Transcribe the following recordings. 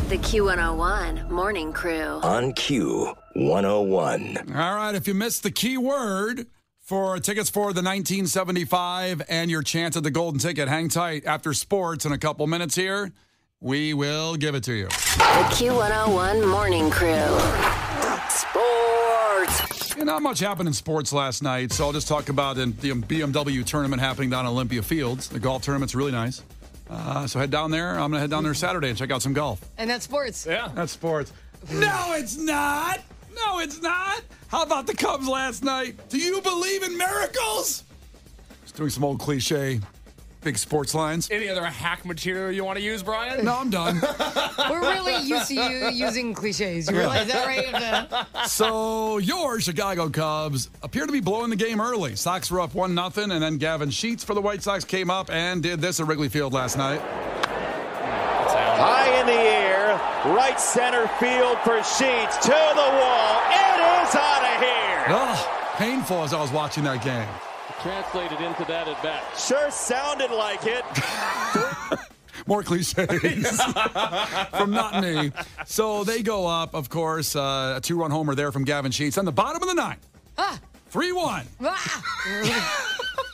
The Q101 Morning Crew. On Q101. All right, if you missed the key word for tickets for the 1975 and your chance at the golden ticket, hang tight. After sports in a couple minutes here, we will give it to you. The Q101 Morning Crew. Sports. Not much happened in sports last night, so I'll just talk about the BMW tournament happening down at Olympia Fields. The golf tournament's really nice. So head down there. I'm going to head down there Saturday and check out some golf. And that's sports. Yeah. That's sports. No, it's not. No, it's not. How about the Cubs last night? Do you believe in miracles? Just doing some old cliche big sports lines. Any other hack material you want to use, Brian? No, I'm done. We're really used to you using cliches. You realize that, right? So your Chicago Cubs appear to be blowing the game early. Sox were up 1-0, and then Gavin Sheets for the White Sox came up and did this at Wrigley Field last night. High in the air, right center field for Sheets, to the wall. It is out of here. Oh, painful as I was watching that game. Translated into that at bat. Sure sounded like it. More cliches from not me. So they go up, of course, a 2-run homer there from Gavin Sheets. On the bottom of the ninth, 3-1.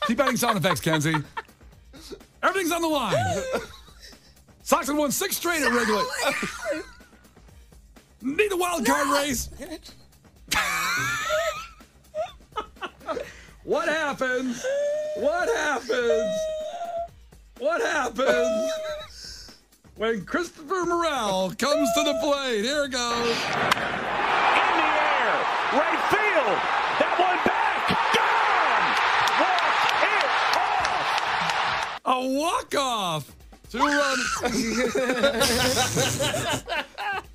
Keep adding sound effects, Kenzie. Everything's on the line. Sox have won 6 straight at Wrigley. Need a wild card race. What happens? What happens? What happens when Christopher Morel comes to the plate? Here it goes. In the air, right field. That one back. Gone. Walk it off. A walk-off. 2-run.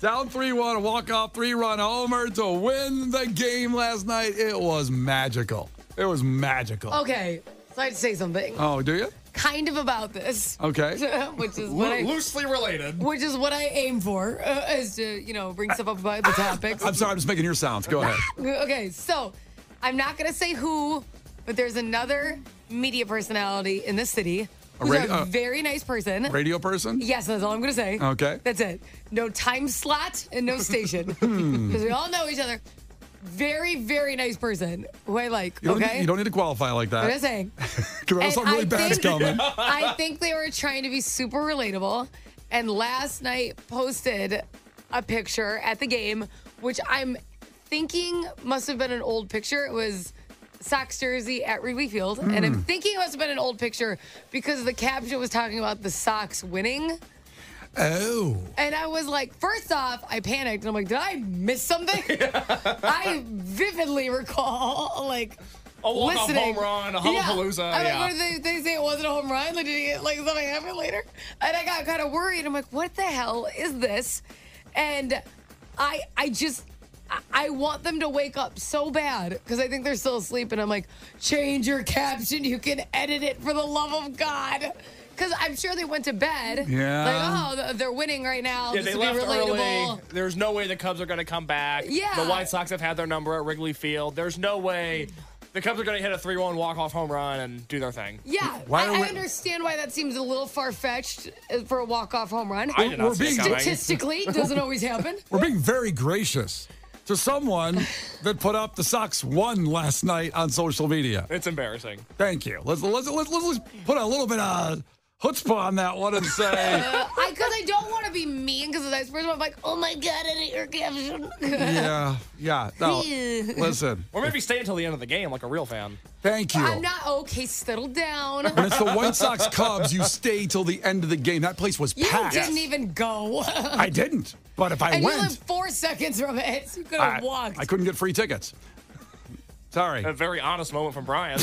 Down 3-1, a walk-off 3-run homer to win the game last night. It was magical. It was magical. Okay, so I have to say something. Oh, do you? Kind of about this. Okay. Which is what Loosely related. Which is what I aim for, is to, bring stuff up about the topics. I'm sorry, I'm just making your sounds. Go ahead. Okay, so I'm not going to say who, but there's another media personality in the city who's a very nice person. Radio person? Yes, that's all I'm going to say. Okay. That's it. No time slot and no station. Because we all know each other. Very, very nice person who I like, You okay? don't need to qualify like that. I'm just saying. Because I know something really bad's coming. I think they were trying to be super relatable. And last night posted a picture at the game, which I'm thinking must have been an old picture. It was Sox jersey at Wrigley Field. And I'm thinking it must have been an old picture because the caption was talking about the Sox winning. Oh. And I was like, first off, I panicked. And I'm like, did I miss something? I vividly recall, A walk-off listening. home run, a Hullapalooza. I'm Yeah. like, what did they say it wasn't a home run? Like, did he get something happen later? And I got kind of worried. I'm like, what the hell is this? And I want them to wake up so bad because I think they're still asleep. And I'm like, change your caption. You can edit it for the love of God. Because I'm sure they went to bed. Yeah. They're winning right now. Yeah, this they will be left relatable. early. There's no way the Cubs are going to come back. Yeah. The White Sox have had their number at Wrigley Field. There's no way the Cubs are going to hit a 3-1 walk-off home run and do their thing. Yeah, I understand why that seems a little far-fetched for a walk-off home run. I did not see it coming. Statistically, it doesn't always happen. We're being very gracious to someone that put up the Sox won last night on social media. It's embarrassing. Thank you. Let's put a little bit of chutzpah on that one and say. Because I don't want to be mean because the nice person. I'm like, oh my God, edit your caption. Yeah. No, listen. Or maybe stay until the end of the game like a real fan. Thank you. I'm not okay. Settle down. When it's the White Sox Cubs, you stay till the end of the game. That place was packed. You didn't even go. I didn't. But if I and went. you lived 4 seconds from it. So you could have walked. I couldn't get free tickets. Sorry. A very honest moment from Brian.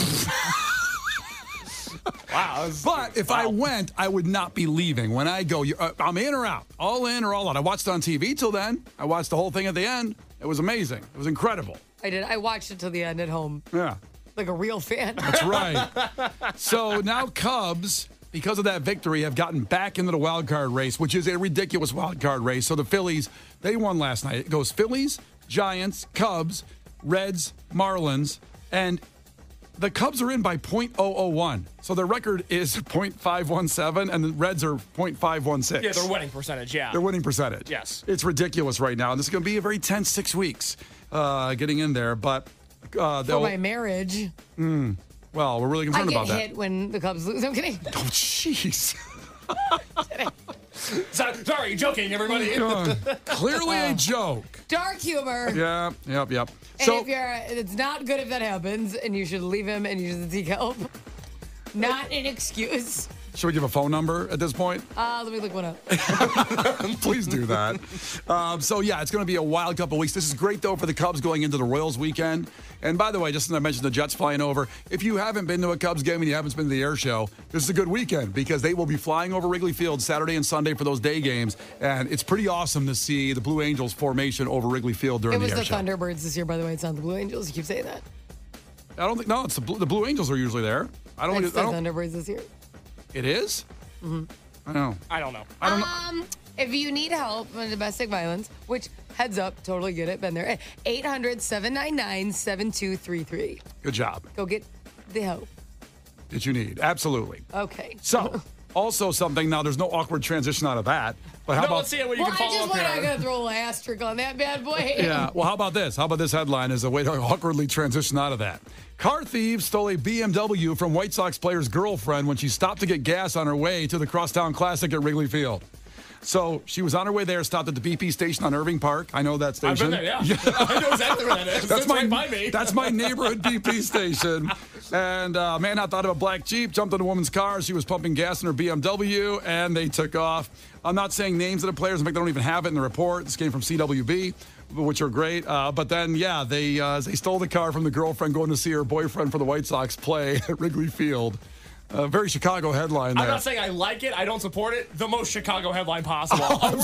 Wow. But if I went, I would not be leaving. When I go, I'm in or out. All in or all out. I watched it on TV till then. I watched the whole thing at the end. It was amazing. It was incredible. I did. I watched it till the end at home. Yeah. Like a real fan. That's right. So now Cubs, because of that victory, have gotten back into the wild card race, which is a ridiculous wild card race. So the Phillies, they won last night. It goes Phillies, Giants, Cubs, Reds, Marlins, and the Cubs are in by .001. So their record is .517, and the Reds are .516. Yeah, their winning percentage, yeah. Their winning percentage. Yes. It's ridiculous right now. And this is going to be a very tense 6 weeks getting in there. But For my marriage. well, we're really concerned about I that. get hit when the Cubs lose. I'm kidding. Oh, jeez. Sorry, joking, everybody. Clearly a joke. Dark humor. Yeah, yep. And So, it's not good if that happens, and you should leave him and use the seek help. Not an excuse. should we give a phone number at this point? Let me look one up. Please do that. So, yeah, it's going to be a wild couple weeks. This is great, though, for the Cubs going into the Royals weekend. And by the way, just as I mentioned the Jets flying over, if you haven't been to a Cubs game and you haven't been to the air show, this is a good weekend because they will be flying over Wrigley Field Saturday and Sunday for those day games. And it's pretty awesome to see the Blue Angels formation over Wrigley Field during It the was air the show. Thunderbirds this year, by the way. It's not the Blue Angels. You keep saying that. I don't think, no, it's the Blue Angels are usually there. It's the Thunderbirds this year. It is? Mm-hmm. I don't know. I don't know. I don't know. If you need help with domestic violence, which, heads up, totally get it, been there. 800-799-7233. Good job. Go get the help. That you need. Absolutely. Okay. So, also something, now there's no awkward transition out of that. But how No, about... let's see what you Well, can I follow just up want here. to throw a little asterisk on that bad boy. Yeah. Well, how about this? How about this headline as a way to awkwardly transition out of that? Car thieves stole a BMW from White Sox player's girlfriend when she stopped to get gas on her way to the Crosstown Classic at Wrigley Field. So she was on her way there, stopped at the BP station on Irving Park. I know that I've station. been there, yeah. I know exactly where that is. That's right by me. That's my neighborhood BP station. And man out thought of a black Jeep, jumped in a woman's car. She was pumping gas in her BMW, and they took off. I'm not saying names of the players. In fact, they don't even have it in the report. This came from CWB, which are great. But then, yeah, they stole the car from the girlfriend going to see her boyfriend for the White Sox play at Wrigley Field. Very Chicago headline there. I'm not saying I like it. I don't support it. The most Chicago headline possible. A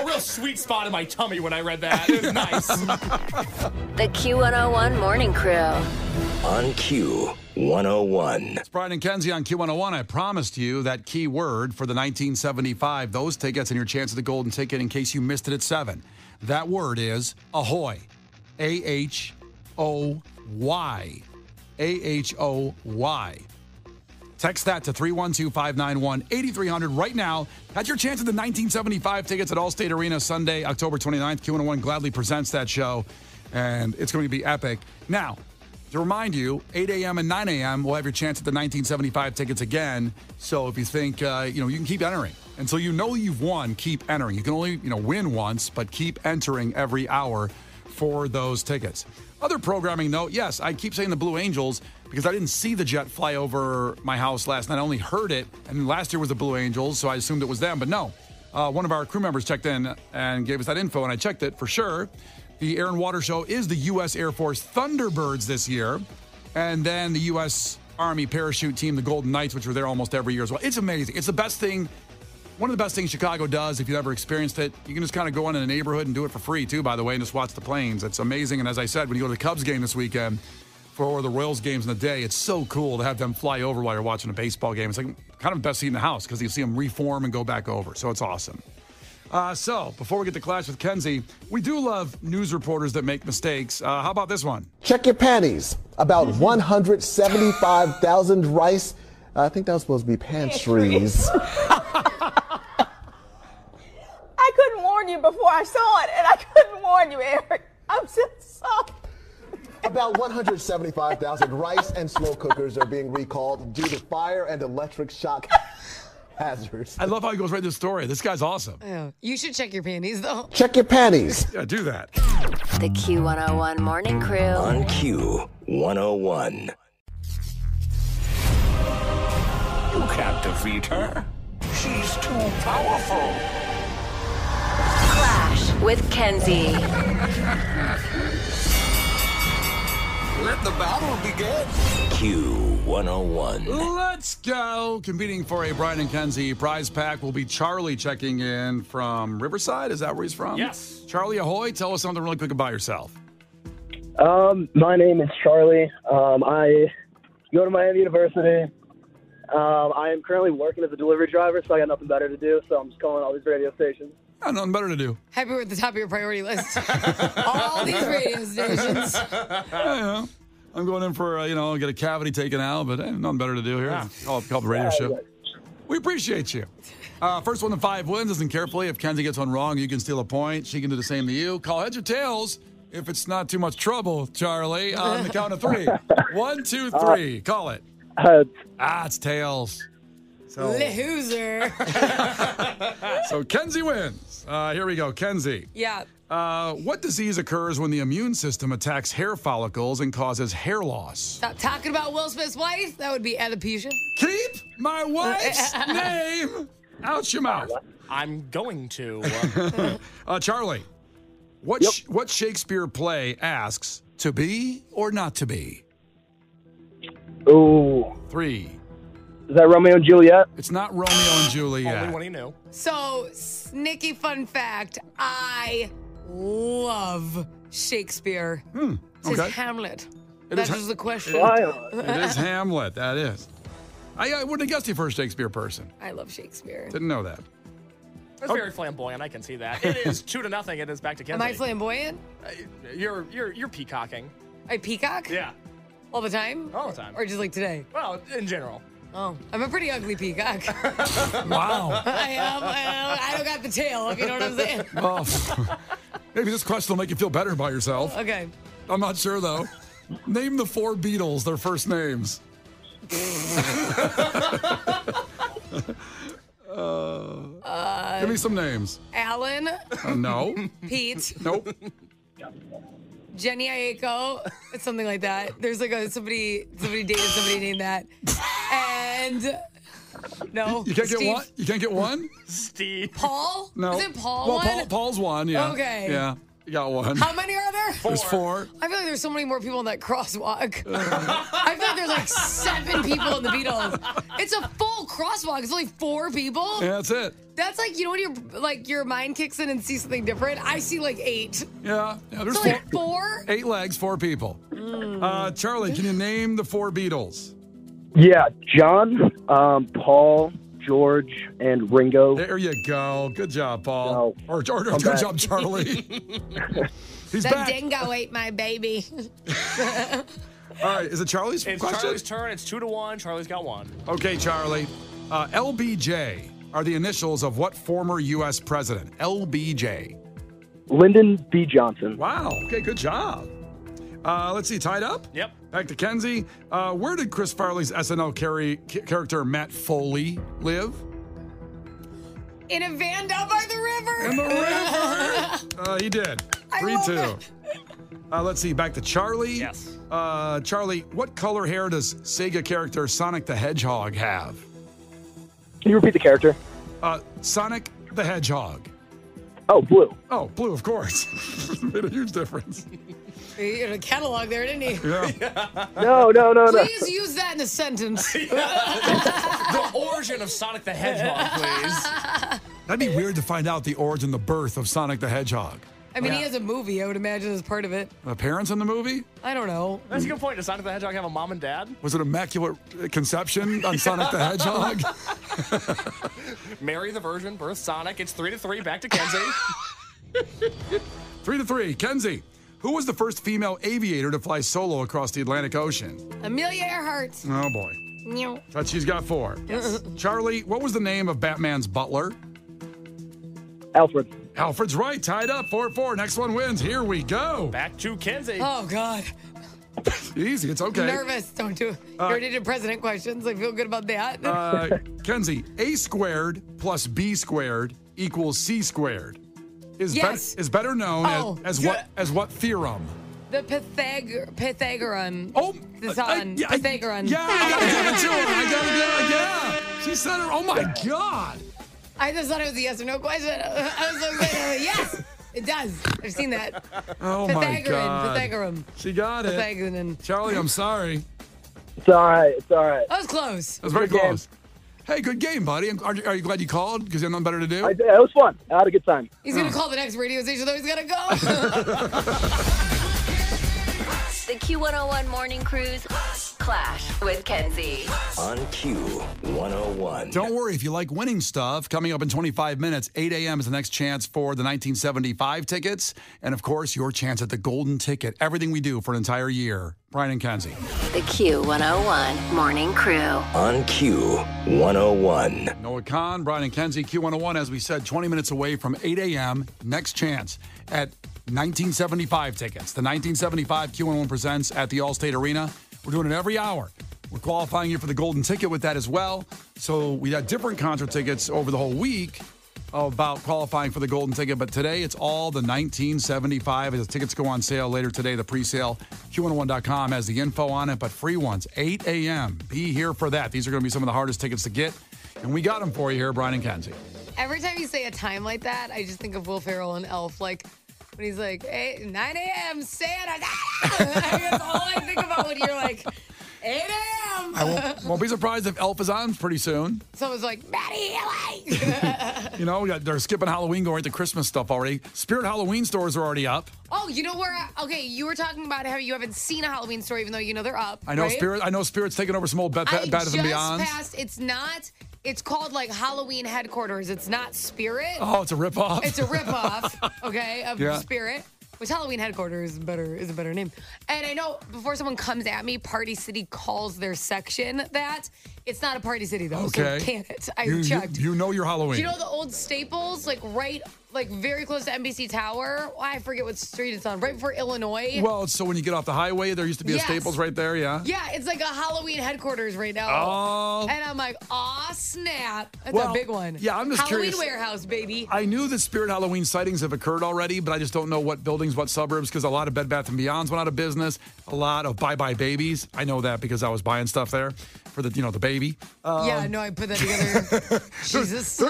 real sweet spot in my tummy when I read that. It was nice. The Q101 Morning Crew. On Q101. It's Brian and Kenzie on Q101. I promised you that key word for the 1975, those tickets and your chance at the golden ticket in case you missed it at 7. That word is ahoy. A-H-O-Y. A-H-O-Y. Text that to 312-591-8300 right now. That's your chance at the 1975 tickets at Allstate Arena Sunday, October 29th. Q101 gladly presents that show, and it's going to be epic. Now, to remind you, 8 a.m. and 9 a.m. we'll have your chance at the 1975 tickets again. So if you think, you can keep entering. Until you know you've won, keep entering. You can only, win once, but keep entering every hour for those tickets. Other programming note, yes, I keep saying the Blue Angels because I didn't see the jet fly over my house last night. I only heard it, and last year was the Blue Angels, so I assumed it was them. But no, one of our crew members checked in and gave us that info, and I checked it for sure. The Air and Water Show is the U.S. Air Force Thunderbirds this year, and then the U.S. Army parachute team, the Golden Knights, which were there almost every year as well. It's amazing. It's the best thing. One of the best things Chicago does, if you've ever experienced it, you can just kind of go in a neighborhood and do it for free, too, by the way, and just watch the planes. It's amazing. And as I said, when you go to the Cubs game this weekend for the Royals games in the day, it's so cool to have them fly over while you're watching a baseball game. It's like kind of the best seat in the house because you see them reform and go back over. So it's awesome. So before we get to Clash with Kenzie, we do love news reporters that make mistakes. How about this one? Check your panties. About 175,000 rice. I think that was supposed to be pantries. I couldn't warn you before I saw it, and I couldn't warn you, Eric. I'm just sorry. About 175,000 rice and slow cookers are being recalled due to fire and electric shock hazards. I love how he goes right to the story. This guy's awesome. Yeah. You should check your panties, though. Check your panties. Yeah, do that. The Q101 Morning Crew. On Q101. You can't defeat her. She's too powerful. Clash with Kenzie. Let the battle begin. Q101. Let's go. Competing for a Brian and Kenzie prize pack will be Charlie checking in from Riverside. Is that where he's from? Yes. Charlie, ahoy. Tell us something really quick about yourself. My name is Charlie. I go to Miami University. I am currently working as a delivery driver, so I got nothing better to do, so I'm just calling all these radio stations. Got nothing better to do. Happy we're at the top of your priority list. All these radio stations. Yeah. I'm going in for, get a cavity taken out, but nothing better to do here. Yeah. Call the radio show. We appreciate you. First one to 5 wins. Listen carefully. If Kenzie gets one wrong, you can steal a point. She can do the same to you. Call heads or tails if it's not too much trouble, Charlie. On the count of 3. 1, 2, 3. Call it. It's tails. So, Loser. so Kenzie wins. Here we go. Kenzie. Yeah. What disease occurs when the immune system attacks hair follicles and causes hair loss? Stop talking about Will Smith's wife. That would be alopecia. Keep my wife's name out your mouth. I'm going to. Charlie, what Shakespeare play asks, to be or not to be? Ooh. 3. Is that Romeo and Juliet? It's not Romeo and Juliet. Only one he knew. So, sneaky fun fact. I love Shakespeare. It's Hamlet. That's just the question. It is Hamlet. That is. I wouldn't have guessed you for a Shakespeare person. I love Shakespeare. Didn't know that. That's very flamboyant. I can see that. It is 2-0. It is back to Kenzie. Am I flamboyant? You're peacocking. I peacock? Yeah. All the time? All the time. Or just like today? Well, in general. Oh, I'm a pretty ugly peacock. Wow. I am. I don't got the tail, if you know what I'm saying. Well, maybe this question will make you feel better about yourself. Okay. I'm not sure, though. Name the 4 Beatles, their first names. Give me some names. Alan. No. Pete. Nope. Jenny Aiko. It's something like that. There's like somebody dated somebody named that. And no. You can't Steve. get one? You can't get one? Steve. Paul? No. Is it Paul well, one? Paul's one, yeah. Okay. Yeah. You got one. How many are there? 4. There's 4. I feel like there's so many more people in that crosswalk. I feel like there's like 7 people in the Beatles. It's a full crosswalk. It's only 4 people. Yeah, that's it. That's like, when your mind kicks in and sees something different. I see like 8. Yeah. There's So 4. like 4? 8 legs, 4 people. Charlie, can you name the 4 Beatles? Yeah, John, Paul, George, and Ringo. There you go. Good job, Paul. Or good back. job, Charlie. He's The back. dingo ate my baby. All right, is it Charlie's It's question? Charlie's turn. It's 2-1. Charlie's got 1. Okay, Charlie. LBJ are the initials of what former U.S. president? LBJ. Lyndon B. Johnson. Wow. Okay, good job. Let's see, tied up? Yep. Back to Kenzie. Where did Chris Farley's SNL character Matt Foley live? In a van down by the river. In the river. He did. 3-2. Let's see, back to Charlie. Yes. Charlie, what color hair does Sega character Sonic the Hedgehog have? Can you repeat the character? Sonic the Hedgehog. Oh, blue. Oh, blue, of course. Made a huge difference. He had a catalog there, didn't he? Yeah. No. Please use that in a sentence. The origin of Sonic the Hedgehog, please. That'd be weird to find out the origin, the birth of Sonic the Hedgehog. I mean, he has a movie, I would imagine, as part of it. The parents in the movie? I don't know. That's a good point. Does Sonic the Hedgehog have a mom and dad? Was it Immaculate Conception on Sonic the Hedgehog? Mary the Virgin, birth Sonic. It's 3-3. Back to Kenzie. 3-3. Kenzie, who was the first female aviator to fly solo across the Atlantic Ocean? Amelia Earhart. Oh, boy. Meow. But she's got 4. Yes. Charlie, what was the name of Batman's butler? Alfred. Alfred's right. Tied up. 4-4. Next one wins. Here we go. Back to Kenzie. Oh, God. Easy. It's okay. Nervous. Don't do it. You already did president questions. I feel good about that. Kenzie, A squared plus B squared equals C squared. Is better known as what theorem? The Pythagorean. Oh, Pythagorean. Yeah, I gotta give it to her. I gotta give it. Yeah, she said her. Oh my God. I just thought it was a yes or no question. I was so excited. Yes, it does. I've seen that. Oh my God. Pythagorean. She got it. Pythagorean. Charlie, I'm sorry. It's all right. That was close. That was very Good close. Hey, good game, buddy. Are you glad you called? Because you have nothing better to do? It was fun. I had a good time. He's going to call the next radio station, though. He's got to go. The Q101 Morning Crew's Clash with Kenzie. On Q101. Don't worry, if you like winning stuff, coming up in 25 minutes, 8 a.m. is the next chance for the 1975 tickets. And, of course, your chance at the golden ticket. Everything we do for an entire year. Brian and Kenzie. The Q101 Morning Crew. On Q101. Noah Khan, Brian and Kenzie, Q101, as we said, 20 minutes away from 8 a.m. Next chance at 1975 tickets. The 1975 Q101 presents at the Allstate Arena. We're doing it every hour. We're qualifying you for the golden ticket with that as well. So we had different concert tickets over the whole week about qualifying for the golden ticket. But today, it's all the 1975. As the tickets go on sale later today, the pre-sale, Q101.com has the info on it. But free ones, 8 a.m. Be here for that. These are going to be some of the hardest tickets to get. And we got them for you here, Brian and Kenzie. Every time you say a time like that, I just think of Will Ferrell and Elf. Like, when he's like, 9 a.m., Santa. That's all I think about when you're like, 8 a.m. I won't be surprised if Elf is on pretty soon. Someone's like, Maddie, You know, they're skipping Halloween, going to Christmas stuff already. Spirit Halloween stores are already up. Oh, you know where? Okay, you were talking about how you haven't seen a Halloween store, even though you know they're up. I know right? I know Spirit's taking over some old Bed Bath and Beyond. It's called like Halloween headquarters. It's not Spirit. Oh, it's a ripoff. It's a ripoff, okay, of Spirit. Which Halloween headquarters is a better name. And I know before someone comes at me, Party City calls their section that. It's not a Party City, though, okay. So can it? I checked. You know your Halloween. Do you know the old Staples, very close to NBC Tower? I forget what street it's on, right before Illinois. Well, so when you get off the highway, there used to be a Staples right there, yeah? Yeah, it's like a Halloween headquarters right now. Oh. And I'm like, aw, snap. That's a big one. Yeah, I'm just Halloween curious. warehouse, baby. I knew that Spirit Halloween sightings have occurred already, but I just don't know what buildings, what suburbs, because a lot of Bed Bath & Beyonds went out of business. A lot of Bye Bye Babies. I know that because I was buying stuff there for the baby. Yeah, no, I put that together. Jesus.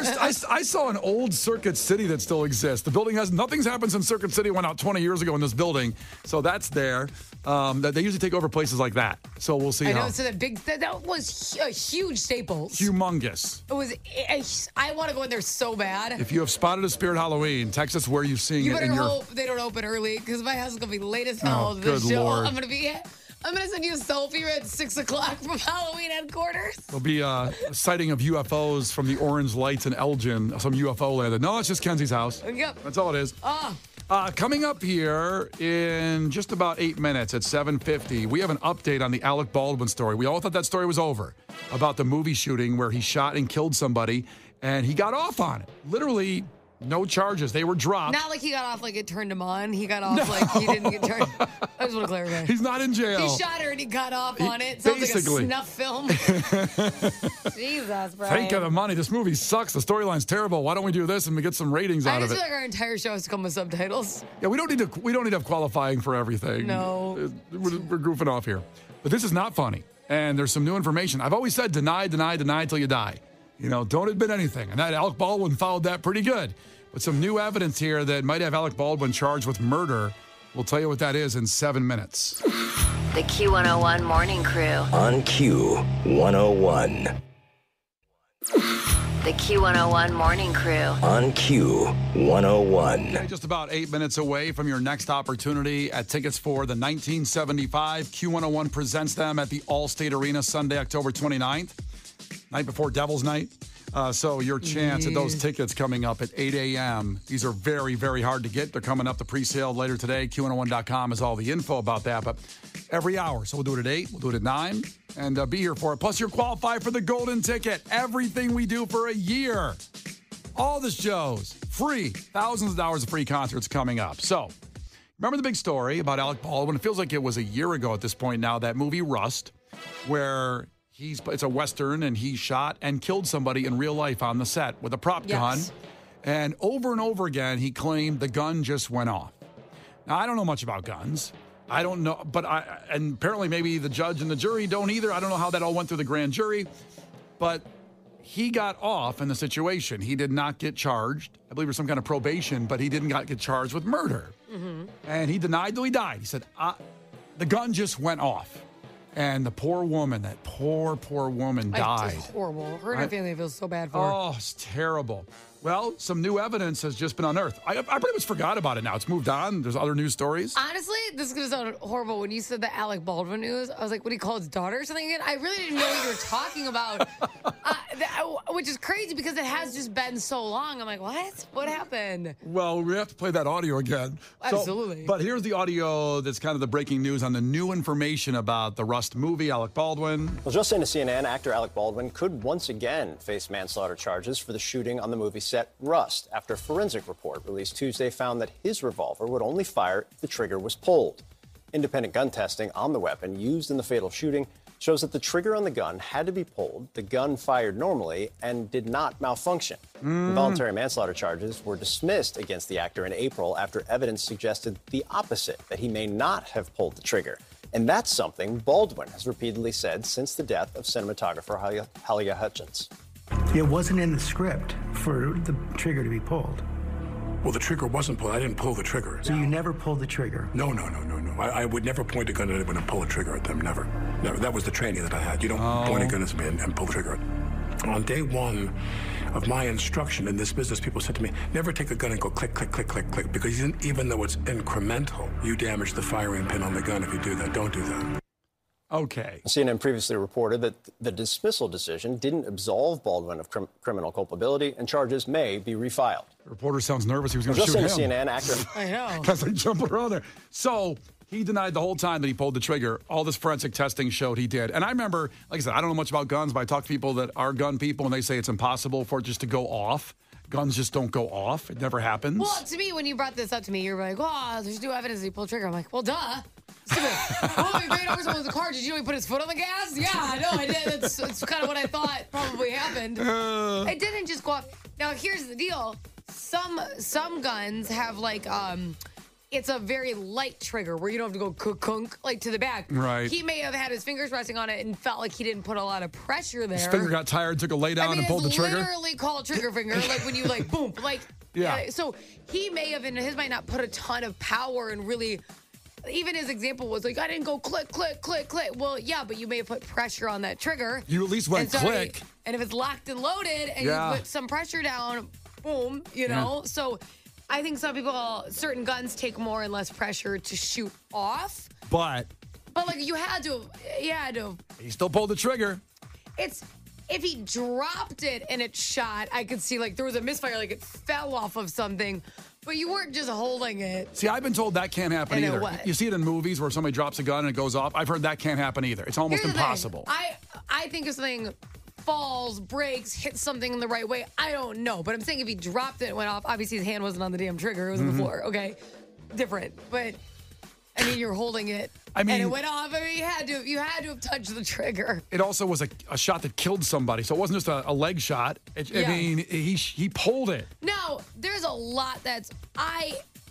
I saw an old Circuit City that still exists. The building nothing's happened since Circuit City went out 20 years ago in this building. So that's there. They usually take over places like that. So we'll see. I know. So that was a huge Staples. Humongous. It was. I want to go in there so bad. If you have spotted a Spirit Halloween, text us where you've seen it. You better hope they don't open early because my house is gonna be late as hell. Good Lord. I'm gonna send you a selfie at 6 o'clock from Halloween headquarters. There'll be a sighting of UFOs from the orange lights in Elgin, some UFO land. No, it's just Kenzie's house. Yep. That's all it is. Coming up here in just about 8 minutes at 7:50, we have an update on the Alec Baldwin story. We all thought that story was over about the movie shooting where he shot and killed somebody, and he got off on it. Literally, no charges. They were dropped. Not like he got off like it turned him on. He got off like he didn't get charged. I just want to clarify. He's not in jail. He shot her and he got off on it. Sounds basically like a snuff film. Jesus, Brian. Thank you, the money. This movie sucks. The storyline's terrible. Why don't we do this and we get some ratings out of it? I just feel like our entire show has come with subtitles. Yeah, we don't need to have qualifying for everything. No. We're goofing off here. But this is not funny. And there's some new information. I've always said deny till you die. Don't admit anything. And that Alec Baldwin followed that pretty good. But some new evidence here that might have Alec Baldwin charged with murder. We'll tell you what that is in 7 minutes. The Q101 Morning Crew. On Q101. The Q101 Morning Crew. On Q101. Okay, just about 8 minutes away from your next opportunity at tickets for the 1975. Q101 presents them at the Allstate Arena Sunday, October 29th. Night before Devil's Night. So your chance at those tickets coming up at 8 a.m. These are very, very hard to get. They're coming up to pre-sale later today. Q101.com has all the info about that. But every hour. So we'll do it at 8. We'll do it at 9. And be here for it. Plus, you're qualified for the golden ticket. Everything we do for a year. All the shows. Free. Thousands of hours of free concerts coming up. So remember the big story about Alec Baldwin? It feels like it was a year ago at this point now. That movie Rust, where it's a Western, and he shot and killed somebody in real life on the set with a prop gun. And over again, he claimed the gun just went off. Now, I don't know much about guns. I don't know, and apparently maybe the judge and the jury don't either. I don't know how that all went through the grand jury, but he got off in the situation. He did not get charged. I believe it was some kind of probation, but he didn't get charged with murder. Mm-hmm. And he denied till he died. He said, the gun just went off. And the poor woman, poor woman died. It's horrible. Her and her family feels so bad for her. Oh, it's terrible. Well, some new evidence has just been unearthed. I pretty much forgot about it now. It's moved on. There's other news stories. Honestly, this is going to sound horrible. When you said the Alec Baldwin news, I was like, what do you call his daughter or something again? I really didn't know what you were talking about, which is crazy because it has just been so long. I'm like, what? What happened? Well, we have to play that audio again. Absolutely. But here's the audio that's kind of the breaking news on the new information about the Rust movie, Alec Baldwin. Well, just into CNN, actor Alec Baldwin could once again face manslaughter charges for the shooting on the movie set Rust after a forensic report released Tuesday found that his revolver would only fire if the trigger was pulled. Independent gun testing on the weapon used in the fatal shooting shows that the trigger on the gun had to be pulled, the gun fired normally, and did not malfunction. Involuntary manslaughter charges were dismissed against the actor in April after evidence suggested the opposite, that he may not have pulled the trigger. And that's something Baldwin has repeatedly said since the death of cinematographer Halia Hutchins. It wasn't in the script for the trigger to be pulled. Well, the trigger wasn't pulled. I didn't pull the trigger. So you never pulled the trigger? No. I would never point a gun at anyone and pull a trigger at them. Never. That was the training that I had. You don't point a gun at me and pull the trigger. On day one of my instruction in this business, people said to me, never take a gun and go click, click, click, click, click, because even though it's incremental, you damage the firing pin on the gun if you do that. Don't do that. Okay. CNN previously reported that the dismissal decision didn't absolve Baldwin of criminal culpability, and charges may be refiled. The reporter sounds nervous. He was going to shoot him. Just CNN actor. I know. Because they jump around there. So he denied the whole time that he pulled the trigger. All this forensic testing showed he did. And I remember, like I said, I don't know much about guns, but I talk to people that are gun people, and they say it's impossible for it just to go off. Guns just don't go off. It never happens. Well, to me, when you brought this up to me, you're like, oh, there's new evidence that he pulled the trigger. I'm like, well, duh. Oh, he ran over someone with the car. Did you know he put his foot on the gas? Yeah, I know I did. That's kind of what I thought probably happened. It didn't just go off. Now, here's the deal. Some guns have like it's a very light trigger where you don't have to go kunk like to the back. Right. He may have had his fingers resting on it and felt like he didn't put a lot of pressure there. His finger got tired, took a lay down, and pulled the trigger. Literally called trigger finger, like when you like boom, like yeah. So he may have, in his might not put a ton of power and really. Even his example was like, I didn't go click, click, click, click. Well, yeah, but you may have put pressure on that trigger. You at least went click. And if it's locked and loaded and you put some pressure down, boom, you know? So I think certain guns take more and less pressure to shoot off. But like you had to. He still pulled the trigger. If he dropped it and it shot, I could see like there was a misfire, like it fell off of something. But you weren't just holding it. See, I've been told that can't happen either. You see it in movies where somebody drops a gun and it goes off. I've heard that can't happen either. It's almost impossible. I think if something falls, breaks, hits something in the right way, I don't know. But I'm saying if he dropped it and went off, obviously his hand wasn't on the damn trigger. It was on the floor. Okay, different. But I mean, you're holding it. And it went off. I mean, you had to have touched the trigger. It also was a shot that killed somebody, so it wasn't just a leg shot. I mean, he pulled it. Now, there's a lot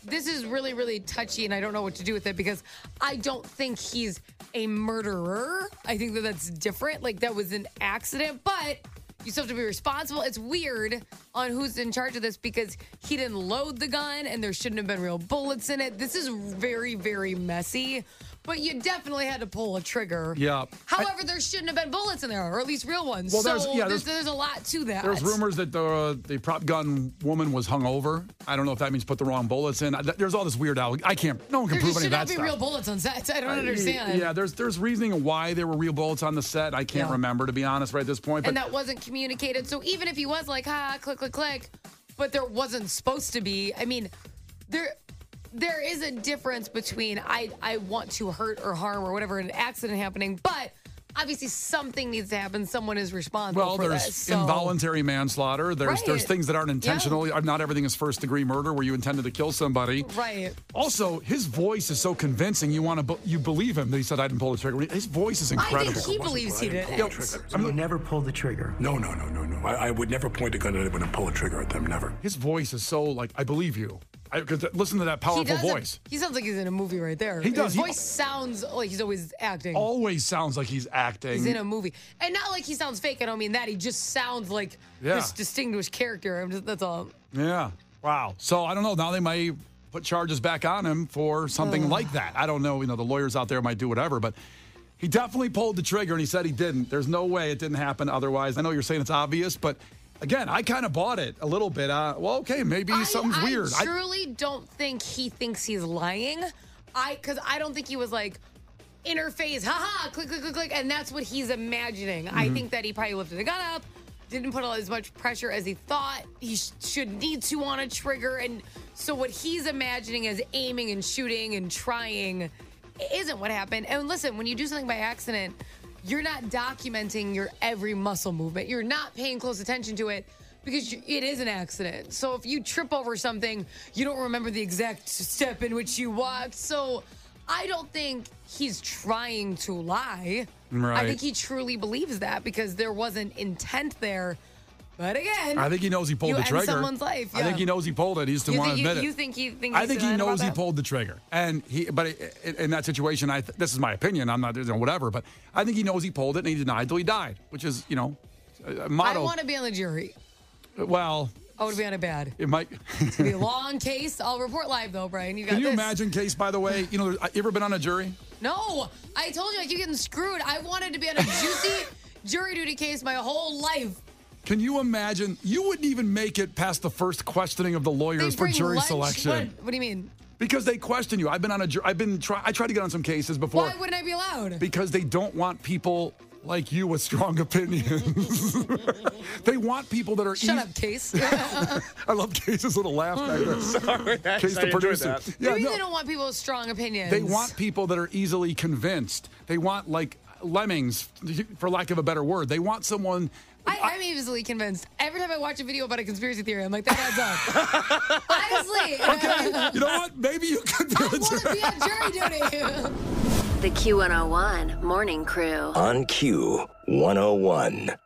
this is really, really touchy, and I don't know what to do with it because I don't think he's a murderer. I think that's different. Like, that was an accident, but you still have to be responsible. It's weird on who's in charge of this because he didn't load the gun and there shouldn't have been real bullets in it. This is very, very messy. But you definitely had to pull a trigger. Yeah. However, there shouldn't have been bullets in there, or at least real ones. Well, there's a lot to that. There's rumors that the prop gun woman was hungover. I don't know if that means put the wrong bullets in. There's all this weird no one can prove any of that stuff. There should not be real bullets on sets. I don't understand. Yeah, there's reasoning why there were real bullets on the set. I can't remember, to be honest, right at this point. And that wasn't communicated. So even if he was like, click, click, click, but there wasn't supposed to be, I mean, there is a difference between I want to hurt or harm or whatever an accident happening, but obviously something needs to happen. Someone is responsible for this. Well, there's involuntary manslaughter. There's things that aren't intentional. Yeah. Not everything is first-degree murder where you intended to kill somebody. Right. Also, his voice is so convincing. You believe him that he said, I didn't pull the trigger. His voice is incredible. I think he believes he did. So you never pulled the trigger? No. I would never point a gun at anyone and pull a trigger at them. Never. His voice is so, like, I believe you. Because listen to that powerful voice. He sounds like he's in a movie right there. He does. His voice sounds like he's always acting. Always sounds like he's acting. He's in a movie. And not like he sounds fake. I don't mean that. He just sounds like this distinguished character. That's all. Yeah. Wow. So I don't know. Now they might put charges back on him for something like that. I don't know. The lawyers out there might do whatever, but he definitely pulled the trigger and he said he didn't. There's no way it didn't happen otherwise. I know you're saying it's obvious, but again, I kind of bought it a little bit. Well, okay, maybe something's weird. I truly don't think he thinks he's lying. Because I don't think he was like, interface, haha, click, click, click, click, and that's what he's imagining. Mm-hmm. I think that he probably lifted the gun up, didn't put as much pressure as he thought he should need to on a trigger, and so what he's imagining as aiming and shooting and trying isn't what happened. And listen, when you do something by accident, you're not documenting your every muscle movement. You're not paying close attention to it because it is an accident. So if you trip over something, you don't remember the exact step in which you walked. So I don't think he's trying to lie. Right. I think he truly believes that because there wasn't intent there. But again, I think he knows he pulled the trigger. End someone's life. Yeah. I think he knows he pulled it. He just didn't want to admit it. You think he thinks? I think he knows he pulled the trigger, but in that situation, this is my opinion. I'm not, whatever, but I think he knows he pulled it and he denied till he died, which is, a motto. I don't want to be on the jury. Well, I would be on a bad. It might. It's gonna be a long case. I'll report live though, Brian. You got Can you this. imagine, Case? By the way, you ever been on a jury? No, I told you I keep getting screwed. I wanted to be on a juicy jury duty case my whole life. Can you imagine? You wouldn't even make it past the first questioning of the lawyers for jury lunch? selection. What do you mean? Because they question you. I've been on a jury. I tried to get on some cases before. Why wouldn't I be allowed? Because they don't want people like you with strong opinions. They want people that are Shut up, Case. I love Case's little laugh back there. Sorry, Case the producer. Yeah, maybe they don't want people with strong opinions. They want people that are easily convinced. They want like lemmings, for lack of a better word. They want someone. I'm easily convinced. Every time I watch a video about a conspiracy theory, I'm like, that adds up. Honestly. Okay, you know what? Maybe you could be I want to be on jury duty. The Q101 Morning Crew. On Q101.